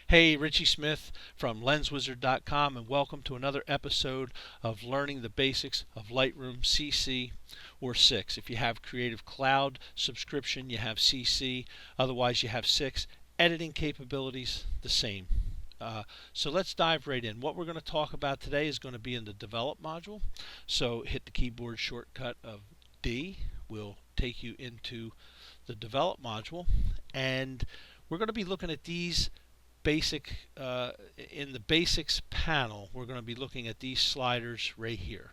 Hey, Richie Smith from LensWizard.com, and welcome to another episode of Learning the Basics of Lightroom CC or 6. If you have Creative Cloud subscription, you have CC. Otherwise, you have 6. Editing capabilities, the same. So let's dive right in. What we're going to talk about today is going to be in the Develop module. So hit the keyboard shortcut of D. Will take you into the Develop module, and we're going to be looking at these in the basics panel. We're going to be looking at these sliders right here.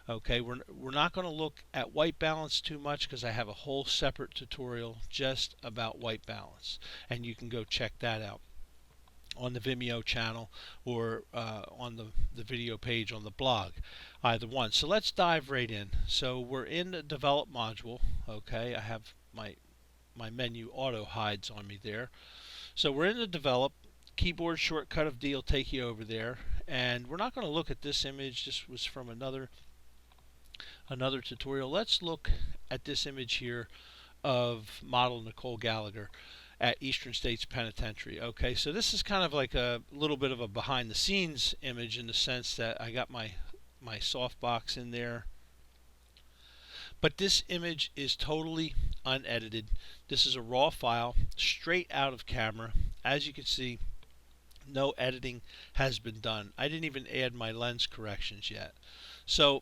Okay, we're not going to look at white balance too much because I have a whole separate tutorial just about white balance, and you can go check that out on the Vimeo channel or on the video page on the blog, either one. So let's dive right in. So we're in the Develop module. Okay, I have my menu auto hides on me there. So we're in the Develop. Keyboard shortcut of D will take you over there, and we're not going to look at this image. This was from another tutorial. Let's look at this image here of model Nicole Gallagher at Eastern States Penitentiary. Okay, so this is kind of like a little bit of a behind the scenes image in the sense that I got my softbox in there. But this image is totally unedited. This is a raw file straight out of camera. As you can see, no editing has been done. I didn't even add my lens corrections yet. So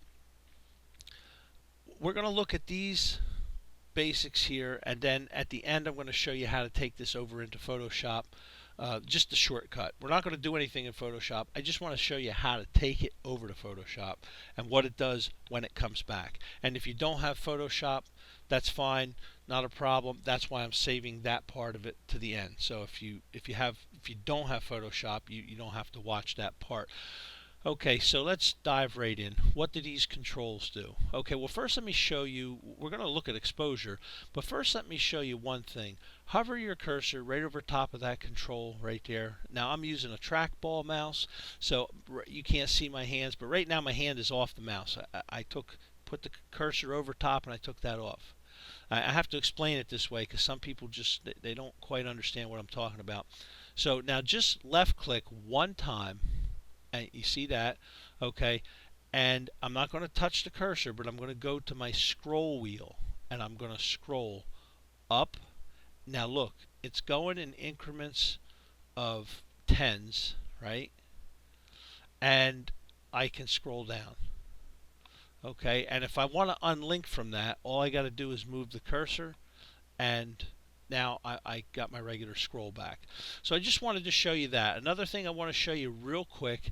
we're going to look at these basics here, and then at the end I'm going to show you how to take this over into Photoshop. Just the shortcut. We're not going to do anything in Photoshop. I just want to show you how to take it over to Photoshop and what it does when it comes back. And if you don't have Photoshop, that's fine, not a problem. That's why I'm saving that part of it to the end. So if you don't have Photoshop, you don't have to watch that part. Okay, so let's dive right in. What do these controls do? Okay, well first let me show you, we're going to look at exposure, but first let me show you one thing. Hover your cursor right over top of that control right there. Now I'm using a trackball mouse, so you can't see my hands, but right now my hand is off the mouse. I put the cursor over top and I took that off. I have to explain it this way because some people they don't quite understand what I'm talking about. So now just left click one time, and you see that, okay, and I'm not going to touch the cursor, but I'm going to go to my scroll wheel and I'm going to scroll up. Now look, it's going in increments of tens, right? And I can scroll down. Okay, and if I want to unlink from that, all I got to do is move the cursor, and now I got my regular scroll back. So I just wanted to show you that. Another thing I want to show you real quick,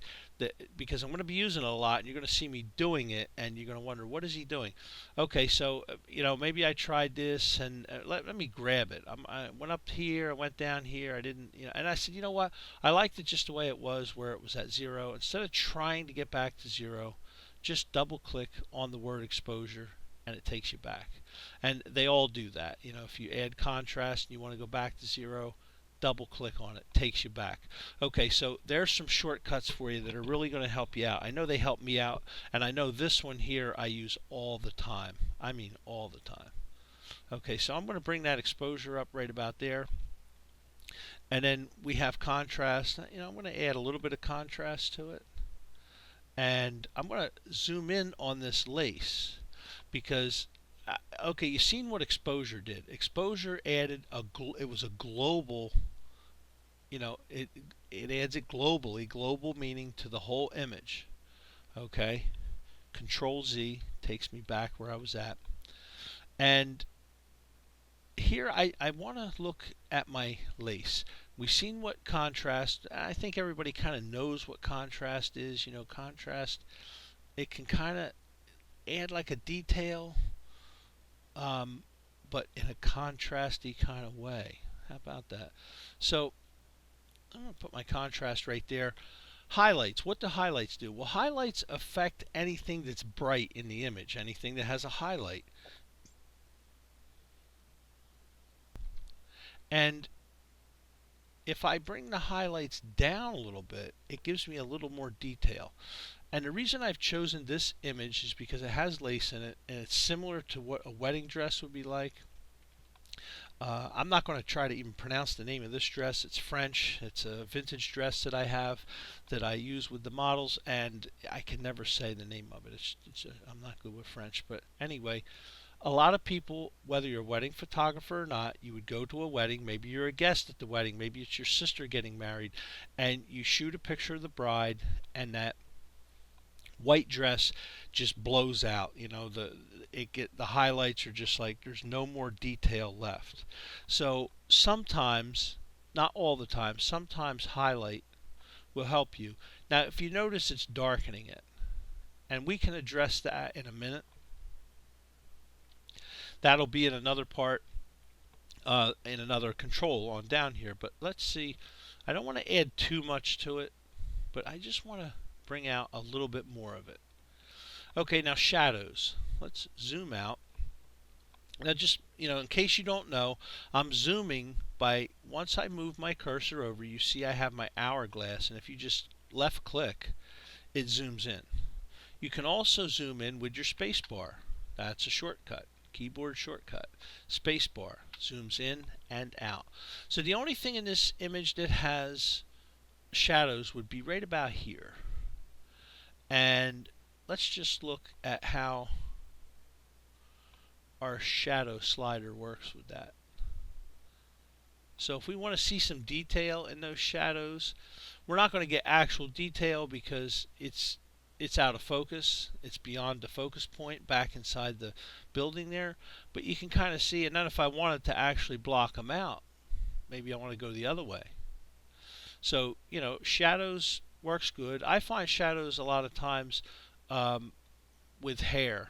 because I'm going to be using it a lot, and you're going to see me doing it, and you're going to wonder, what is he doing? Okay, so maybe I tried this, and let me grab it. I went up here, I went down here, I didn't, and I said, you know what? I liked it just the way it was, where it was at 0. Instead of trying to get back to 0, just double click on the word exposure and it takes you back. And they all do that. If you add contrast and you want to go back to 0, double click on it, takes you back. Okay, so there's some shortcuts for you that are really going to help you out. I know they help me out, and I know this one here I use all the time. I mean all the time. Okay, so I'm going to bring that exposure up right about there. And then we have contrast. I'm going to add a little bit of contrast to it. And I'm going to zoom in on this lace because, okay, you've seen what exposure did. Exposure added it was a global, it adds it globally. Global meaning to the whole image. Okay, Control Z takes me back where I was at. And here I want to look at my lace. We've seen what contrast, I think everybody kind of knows what contrast is. Contrast, it can kind of add like a detail, but in a contrasty kind of way. How about that? So I'm going to put my contrast right there. Highlights, what do highlights do? Well, highlights affect anything that's bright in the image, anything that has a highlight. And if I bring the highlights down a little bit, it gives me a little more detail. And the reason I've chosen this image is because it has lace in it, and it's similar to what a wedding dress would be like. I'm not going to try to even pronounce the name of this dress. It's French. It's a vintage dress that I have that I use with the models, and I can never say the name of it. I'm not good with French. But anyway, a lot of people, whether you're a wedding photographer or not, you would go to a wedding. Maybe you're a guest at the wedding. Maybe it's your sister getting married, and you shoot a picture of the bride, and that white dress just blows out. The highlights are just like there's no more detail left. So sometimes, not all the time, sometimes highlight will help you. Now, if you notice, it's darkening it, and we can address that in a minute. That'll be in another part, in another control on down here. But let's see. I don't want to add too much to it, but I just want to bring out a little bit more of it. Okay, now shadows. Let's zoom out. Now just, in case you don't know, I'm zooming by, once I move my cursor over, you see I have my hourglass, and if you just left click, it zooms in. You can also zoom in with your space bar. That's a shortcut, keyboard shortcut. Space bar zooms in and out. So the only thing in this image that has shadows would be right about here. And let's just look at how our shadow slider works with that. So if we want to see some detail in those shadows, we're not going to get actual detail because it's out of focus. It's beyond the focus point back inside the building there. But you can kind of see, and then if I wanted to actually block them out, maybe I want to go the other way. So, shadows works good. I find shadows a lot of times with hair.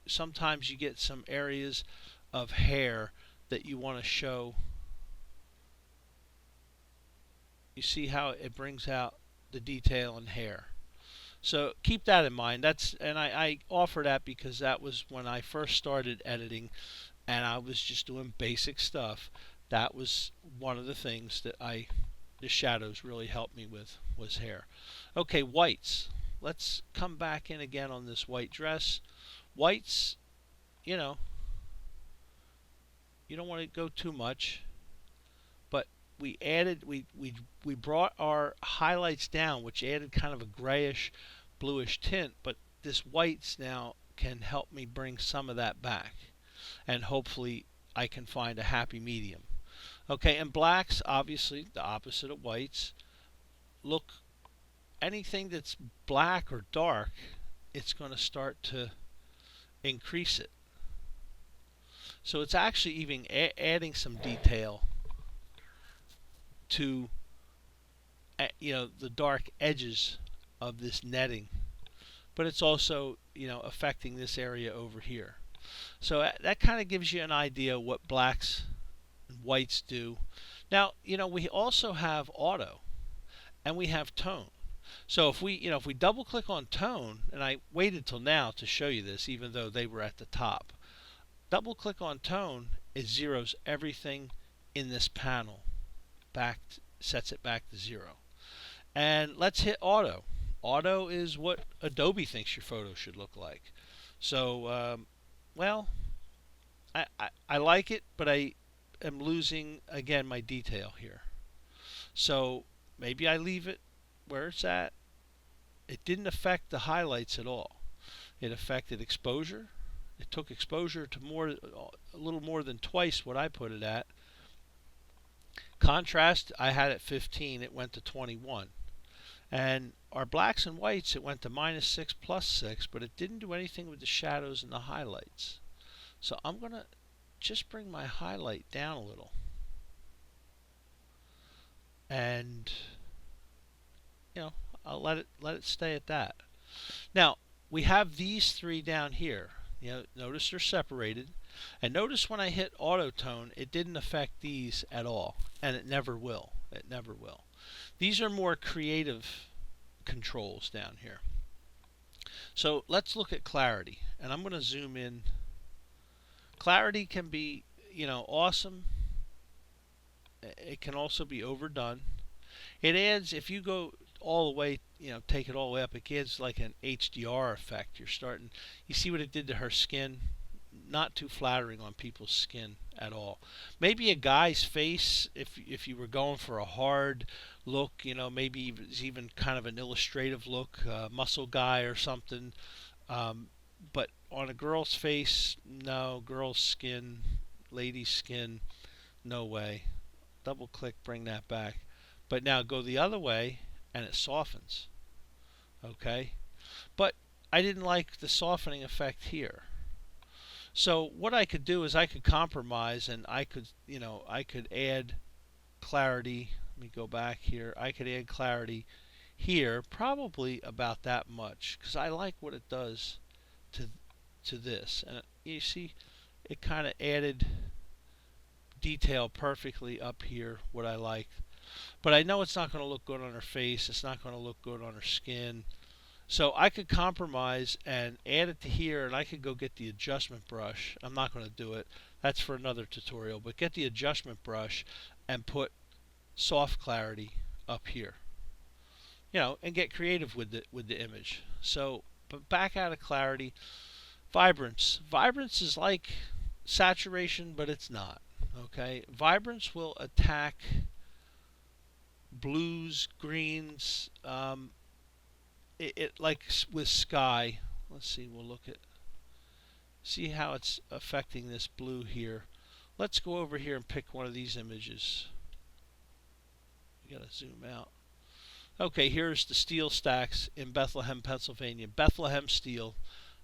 Sometimes you get some areas of hair that you want to show. You see how it brings out the detail in hair. So keep that in mind. I offer that because that was when I first started editing and I was just doing basic stuff. That was one of the things that the shadows really helped me with, was hair. Okay, whites. Let's come back in again on this white dress. Whites, you don't want to go too much, but we brought our highlights down, which added kind of a grayish bluish tint, but this whites now can help me bring some of that back, and hopefully I can find a happy medium. Okay, and blacks, obviously the opposite of whites. Look, anything that's black or dark, it's going to start to increase it. So it's actually even adding some detail to the dark edges of this netting, but it's also affecting this area over here. So that kind of gives you an idea what blacks and whites do. Now we also have auto and we have tone. So if we double click on tone, and I waited till now to show you this even though they were at the top. Double click on tone, it zeroes everything in this panel back, sets it back to 0. And let's hit auto. Auto is what Adobe thinks your photo should look like. So well, I like it, but I am losing again my detail here. So maybe I leave it where it's at. It didn't affect the highlights at all. It affected exposure. It took exposure to a little more than twice what I put it at. Contrast, I had it 15, it went to 21. And our blacks and whites, it went to -6 +6, but it didn't do anything with the shadows and the highlights. So I'm going to just bring my highlight down a little. And I'll let it stay at that. Now, we have these three down here. Notice they're separated. And notice when I hit auto tone, it didn't affect these at all. And it never will. It never will. These are more creative controls down here. So let's look at clarity. And I'm going to zoom in. Clarity can be, awesome. It can also be overdone. It adds, if you go all the way, take it all the way up, it gives like an HDR effect. You see what it did to her skin? not too flattering on people's skin at all. Maybe a guy's face, if you were going for a hard look, maybe it's even kind of an illustrative look, muscle guy or something. But on a girl's face, no. Girl's skin, lady's skin, no way. Double click, bring that back. But now go the other way, and it softens. Okay? But I didn't like the softening effect here. So what I could do is I could compromise, and I could add clarity. Let me go back here. I could add clarity here, probably about that much, because I like what it does to this. And you see, it kind of added detail perfectly up here, what I like. But I know it's not going to look good on her face. It's not going to look good on her skin. So I could compromise and add it to here, and I could go get the adjustment brush. I'm not going to do it. That's for another tutorial. But get the adjustment brush and put soft clarity up here. And get creative with the image. So, but back out of clarity. Vibrance. Vibrance is like saturation, but it's not. Okay? Vibrance will attack blues, greens, it like with sky. Let's see, we'll see how it's affecting this blue here. Let's go over here and pick one of these images. You gotta zoom out. Okay, here's the steel stacks in Bethlehem, Pennsylvania. Bethlehem steel,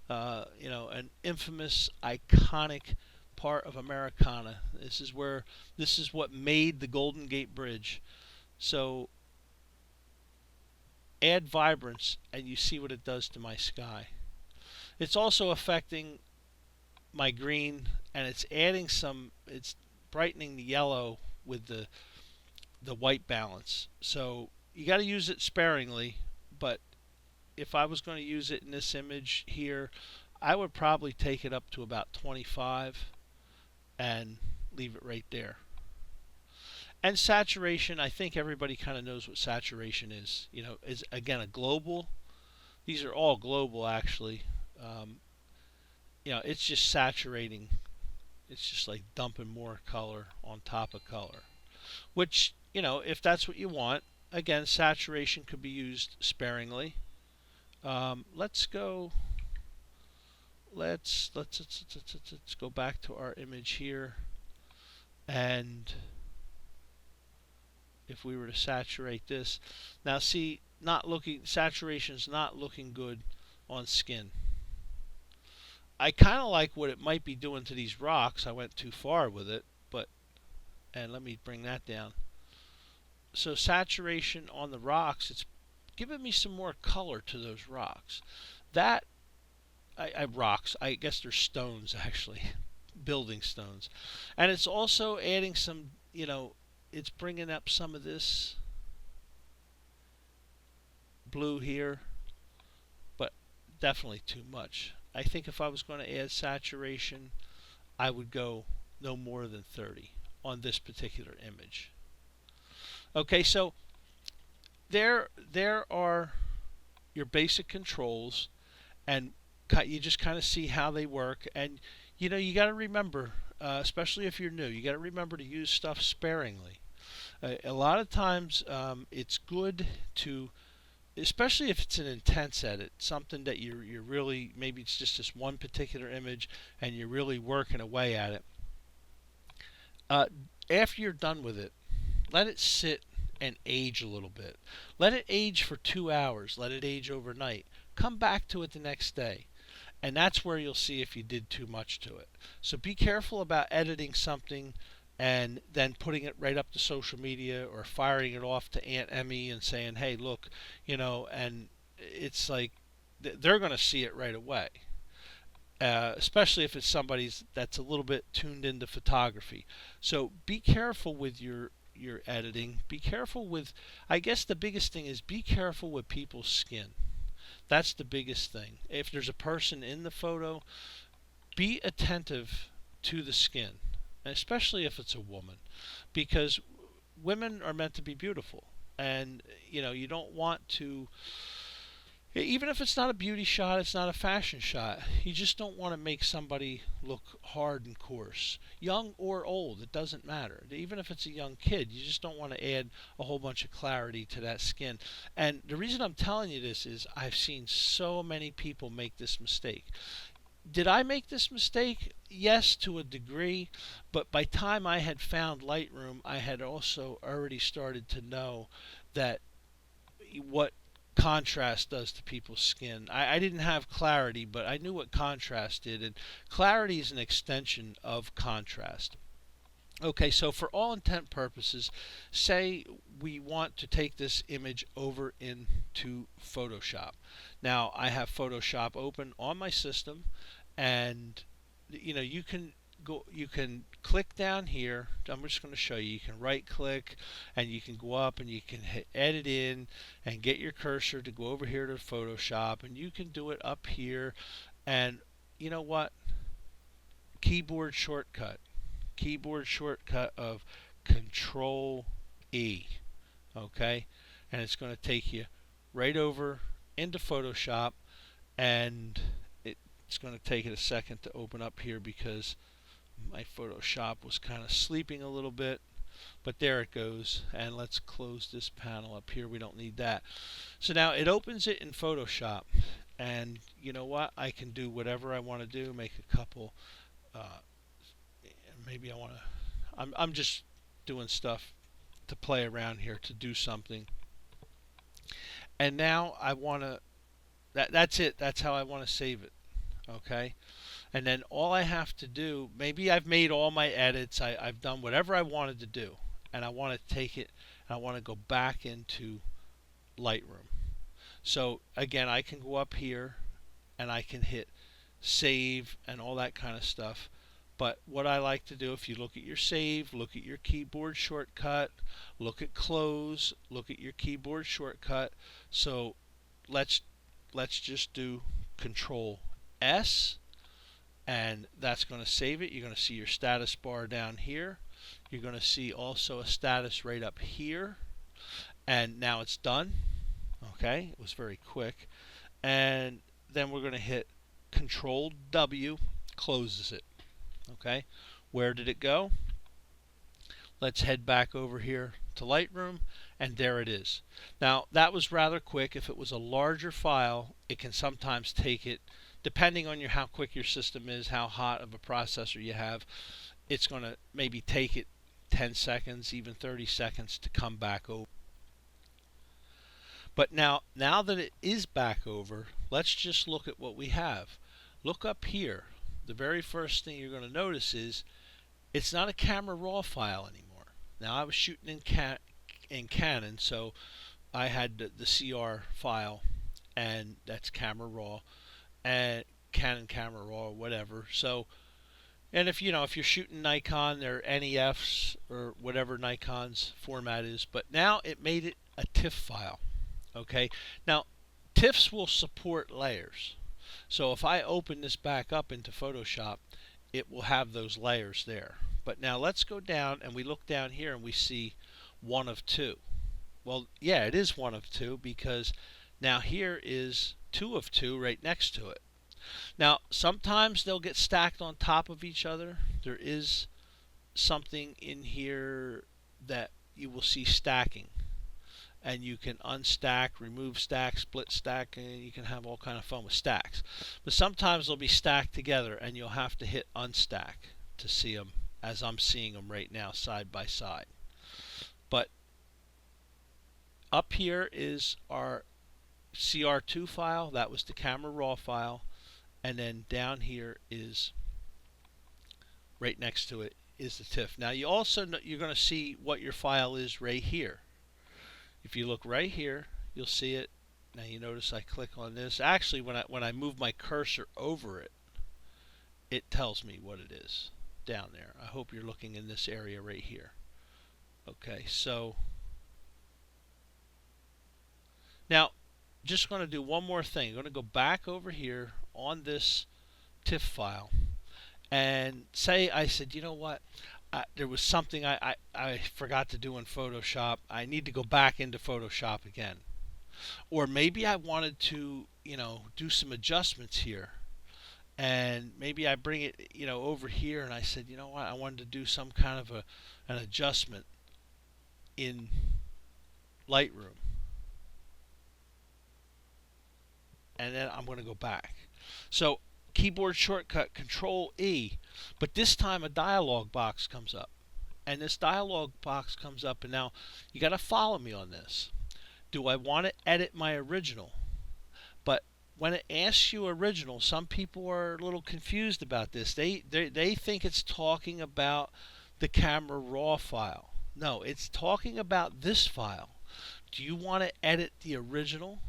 an infamous, iconic part of Americana. This is what made the Golden Gate Bridge. So add vibrance, and you see what it does to my sky. It's also affecting my green, and it's brightening the yellow with the white balance. So you got to use it sparingly, but if I was going to use it in this image here, I would probably take it up to about 25 and leave it right there. And saturation, I think everybody kind of knows what saturation is. Is again a global. These are all global actually. It's just saturating. It's just like dumping more color on top of color. Which, if that's what you want, again, saturation could be used sparingly. Let's go back to our image here, and if we were to saturate this, now see, saturation's not looking good on skin. I kind of like what it might be doing to these rocks. I went too far with it, and let me bring that down. So saturation on the rocks, it's giving me some more color to those rocks. Rocks, I guess they're stones actually, building stones. And it's also adding some, it's bringing up some of this blue here, but definitely too much. I think if I was going to add saturation, I would go no more than 30 on this particular image. Okay, so there are your basic controls, and you just kind of see how they work. And you got to remember, especially if you're new, you got to remember to use stuff sparingly. A lot of times it's good to, especially if it's an intense edit, something that you're really, maybe it's just this one particular image and you're really working away at it. After you're done with it, let it sit and age a little bit. Let it age for 2 hours. Let it age overnight. Come back to it the next day. And that's where you'll see if you did too much to it. So be careful about editing something and then putting it right up to social media or firing it off to Aunt Emmy and saying, hey, look, and it's like they're going to see it right away. Especially if it's somebody that's a little bit tuned into photography. So be careful with your editing. Be careful with, I guess the biggest thing is be careful with people's skin. That's the biggest thing. If there's a person in the photo, be attentive to the skin, especially if it's a woman, because women are meant to be beautiful, and you don't want to Even if it's not a beauty shot, it's not a fashion shot. You just don't want to make somebody look hard and coarse. Young or old, it doesn't matter. Even if it's a young kid, you just don't want to add a whole bunch of clarity to that skin. And the reason I'm telling you this is I've seen so many people make this mistake. Did I make this mistake? Yes, to a degree, but by time I had found Lightroom, I had also already started to know that what contrast does to people's skin. I didn't have clarity, but I knew what contrast did, and clarity is an extension of contrast. Okay, so for all intent purposes, say we want to take this image over into Photoshop. Now, I have Photoshop open on my system, and you can you can click down here. I'm just going to show you. You can right click and you can go up and you can hit edit in and get your cursor to go over here to Photoshop, and you can do it up here. And you know what? Keyboard shortcut. Keyboard shortcut of Control E. Okay? And it's going to take you right over into Photoshop, and it's going to take it a second to open up here because my Photoshop was kind of sleeping a little bit, but there it goes. And let's close this panel up here. We don't need that. So now it opens it in Photoshop, and you know what? I can do whatever I want to do. Make a couple. Maybe I want to. I'm just doing stuff to play around here to do something. And now I want to. That's it. That's how I want to save it. Okay. And then all I have to do, maybe I've made all my edits, I've done whatever I wanted to do, and I want to take it and I want to go back into Lightroom. So again, I can go up here and I can hit save and all that kind of stuff. But what I like to do, if you look at your save, look at your keyboard shortcut, look at close, look at your keyboard shortcut. So let's just do Control S, and that's going to save it. You're going to see your status bar down here. You're going to see also a status right up here, and now it's done. Okay, it was very quick. And then we're going to hit Control W, closes it. Okay, where did it go? Let's head back over here to Lightroom, and there it is. Now that was rather quick. If it was a larger file, it can sometimes take it, depending on how quick your system is, how hot of a processor you have, it's going to maybe take it 10 seconds, even 30 seconds to come back over. But now that it is back over, let's just look at what we have. Look up here. The very first thing you're going to notice is it's not a camera raw file anymore. Now I was shooting in Canon, so I had the CR file, and that's camera raw, and Canon camera raw or whatever. So, and if you're shooting Nikon, they're NEFs or whatever Nikon's format is. But now it made it a TIFF file. Okay. Now TIFFs will support layers. So if I open this back up into Photoshop, it will have those layers there. But now let's go down and we look down here and we see one of two. Well, yeah, it is one of two because now here is two of two right next to it. Now, sometimes they'll get stacked on top of each other. There is something in here that you will see stacking. And you can unstack, remove stack, split stack, and you can have all kind of fun with stacks. But sometimes they'll be stacked together, and you'll have to hit unstack to see them, as I'm seeing them right now, side by side. But up here is our CR2 file. That was the camera raw file. And then down here is, right next to it, is the TIFF. Now you're going to see what your file is right here. If you look right here, you'll see it. Now you notice I click on this. Actually, when I move my cursor over it, it tells me what it is down there. I hope you're looking in this area right here. Okay, so now just going to do one more thing. I'm going to go back over here on this TIFF file and say I said, you know what? There was something I forgot to do in Photoshop. I need to go back into Photoshop again. Or maybe I wanted to, do some adjustments here. And maybe I bring it, over here and I said, you know what, I wanted to do some kind of an adjustment in Lightroom. And then I'm going to go back. So keyboard shortcut Control E, but this time a dialog box comes up. And this dialog box comes up, and now you got to follow me on this. Do I want to edit my original? But when it asks you original, some people are a little confused about this. They think it's talking about the camera raw file. No, it's talking about this file. Do you want to edit the original?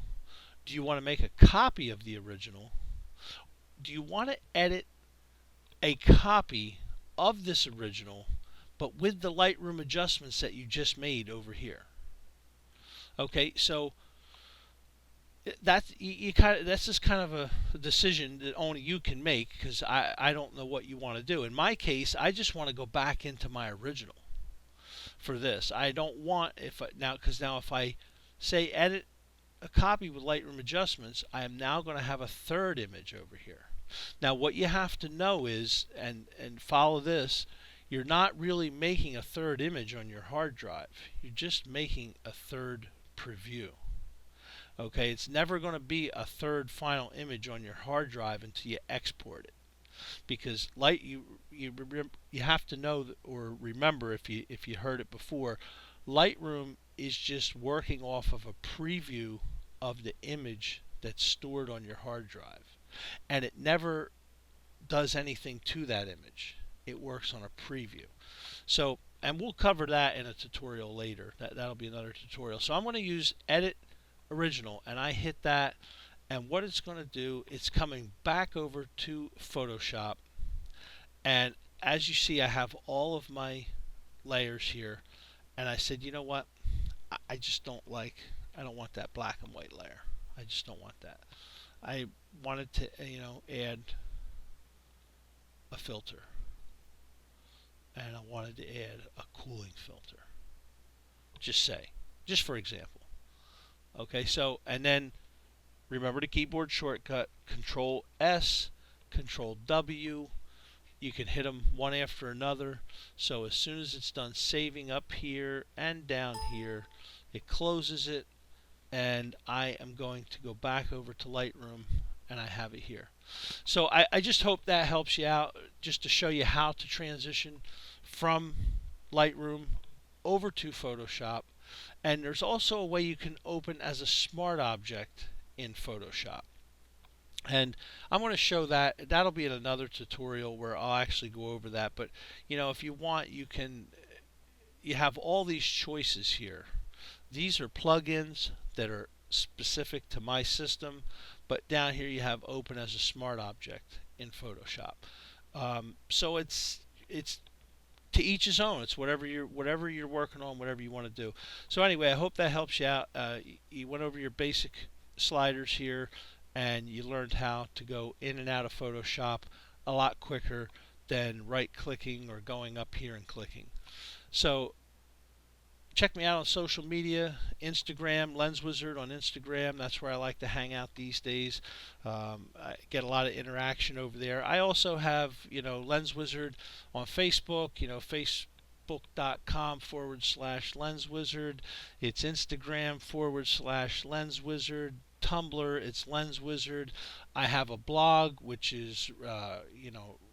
Do you want to make a copy of the original? Do you want to edit a copy of this original, but with the Lightroom adjustments that you just made over here? Okay, so that's just kind of a decision that only you can make, because I don't know what you want to do. In my case, I just want to go back into my original for this. I don't want, because now if I say edit a copy with Lightroom adjustments, I am now going to have a third image over here. Now what you have to know is, and follow this, you're not really making a third image on your hard drive. You're just making a third preview. Okay, it's never going to be a third final image on your hard drive until you export it, because you have to know or remember, if you heard it before, Lightroom is just working off of a preview of the image that's stored on your hard drive, and it never does anything to that image. It works on a preview. So, and we'll cover that in a tutorial later. That'll be another tutorial. So I'm going to use edit original, and I hit that, and what it's going to do, it's coming back over to Photoshop, and as you see, I have all of my layers here, and I said, you know what, I don't want that black and white layer. I just don't want that. I wanted to add a filter, and I wanted to add a cooling filter, just for example. Okay, so, and then remember the keyboard shortcut, Control S, Control W. You can hit them one after another. So as soon as it's done saving up here and down here, it closes it, and I am going to go back over to Lightroom, and I have it here. So I just hope that helps you out, just to show you how to transition from Lightroom over to Photoshop. And there's also a way you can open as a smart object in Photoshop. And I'm going to show that. That'll be in another tutorial where I'll actually go over that. But if you want, you have all these choices here. These are plugins that are specific to my system, but down here you have open as a smart object in Photoshop. So it's to each his own. It's whatever you're working on, whatever you want to do. So anyway, I hope that helps you out. You went over your basic sliders here, and you learned how to go in and out of Photoshop a lot quicker than right-clicking or going up here and clicking. So check me out on social media, Instagram, Lens Wizard on Instagram. That's where I like to hang out these days. I get a lot of interaction over there. I also have, Lens Wizard on Facebook, facebook.com/Lens Wizard. It's Instagram/Lens Wizard. Tumblr, it's Lens Wizard. I have a blog, which is,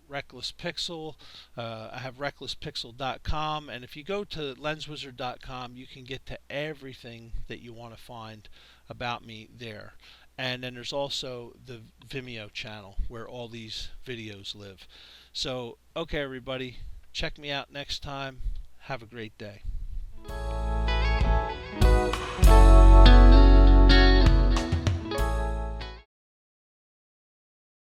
Reckless Pixel. I have recklesspixel.com, and if you go to lenswizard.com, you can get to everything that you want to find about me there. And then there's also the Vimeo channel where all these videos live. So, okay, everybody, check me out next time. Have a great day.